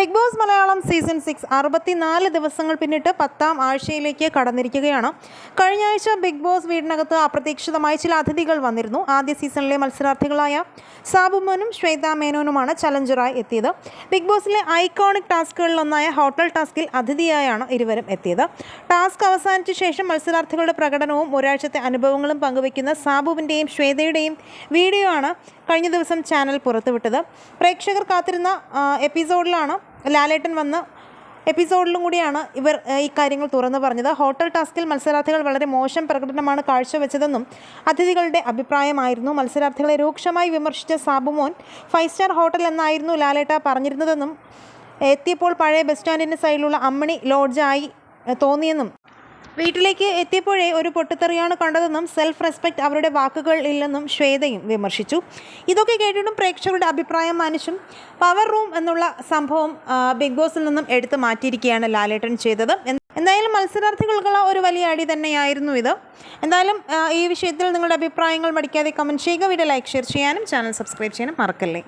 Big boss Malayalam season 6 64 ദിവസങ്ങൾ പിന്നിട്ട് 10ാം ആഴ്ചയിലേക്ക് കടന്നിരിക്കുകയാണ്. കഴിഞ്ഞ ആഴ്ച ബിഗ് ബോസ് വീടിനകത്ത് അപ്രതീക്ഷിതമായി ചില അതിഥികൾ വന്നിരുന്നു. ആദ്യ സീസണിലെ മത്സരാർത്ഥികളായ സാബുമോനും ശ്വേതാ മേനോനുമാണ് ചലഞ്ചറായി എത്തിയത്. ബിഗ് ബോസിലെ ഐക്കോണിക് ടാസ്കുകളിലൊന്നായ ഹോട്ടൽ ടാസ്കിൽ അതിഥിയായാണ് ഇരുവരും എത്തിയത്. ടാസ്ക് അവസാനിച്ച ശേഷം മത്സരാർത്ഥികളുടെ പ്രകടനവും ഒരാഴ്ചത്തെ അനുഭവങ്ങളും പങ്കുവയ്ക്കുന്ന സാബുവിൻ്റെയും ശ്വേതയുടെയും വീഡിയോ ആണ് കഴിഞ്ഞ ദിവസം ചാനൽ പുറത്തുവിട്ടത്. പ്രേക്ഷകർ കാത്തിരുന്ന എപ്പിസോഡിലാണ് ലാലേട്ടൻ വന്ന എപ്പിസോഡിലും കൂടിയാണ് ഇവർ ഈ കാര്യങ്ങൾ തുറന്നു പറഞ്ഞത്. ഹോട്ടൽ ടാസ്കിൽ മത്സരാർത്ഥികൾ വളരെ മോശം പ്രകടനമാണ് കാഴ്ചവെച്ചതെന്നും അതിഥികളുടെ അഭിപ്രായമായിരുന്നു. മത്സരാർത്ഥികളെ രൂക്ഷമായി വിമർശിച്ച സാബുമോൻ 5 സ്റ്റാർ ഹോട്ടൽ എന്നായിരുന്നു ലാലേട്ട പറഞ്ഞിരുന്നതെന്നും എത്തിയപ്പോൾ പഴയ ബസ് സ്റ്റാൻഡിൻ്റെ സൈഡിലുള്ള അമ്മിണി ലോഡ്ജായി തോന്നിയെന്നും വീട്ടിലേക്ക് എത്തിയപ്പോഴേ ഒരു പൊട്ടിത്തെറിയാണ് കണ്ടതെന്നും സെൽഫ് റെസ്പെക്റ്റ് അവരുടെ വാക്കുകൾ ഇല്ലെന്നും ശ്വേതയും വിമർശിച്ചു. ഇതൊക്കെ കേട്ടിട്ടും പ്രേക്ഷകരുടെ അഭിപ്രായം മാനിച്ചും പവർ റൂം എന്നുള്ള സംഭവം ബിഗ് ബോസിൽ നിന്നും എടുത്തു മാറ്റിയിരിക്കുകയാണ് ലാലേട്ടൻ ചെയ്തത്. എന്തായാലും മത്സരാർത്ഥികൾക്കുള്ള ഒരു വലിയ അടി തന്നെയായിരുന്നു ഇത്. എന്തായാലും ഈ വിഷയത്തിൽ നിങ്ങളുടെ അഭിപ്രായങ്ങൾ മടിക്കാതെ കമൻറ്റ് ചെയ്യുക. വീഡിയോ ലൈക്ക് ഷെയർ ചെയ്യാനും ചാനൽ സബ്സ്ക്രൈബ് ചെയ്യാനും മറക്കല്ലേ.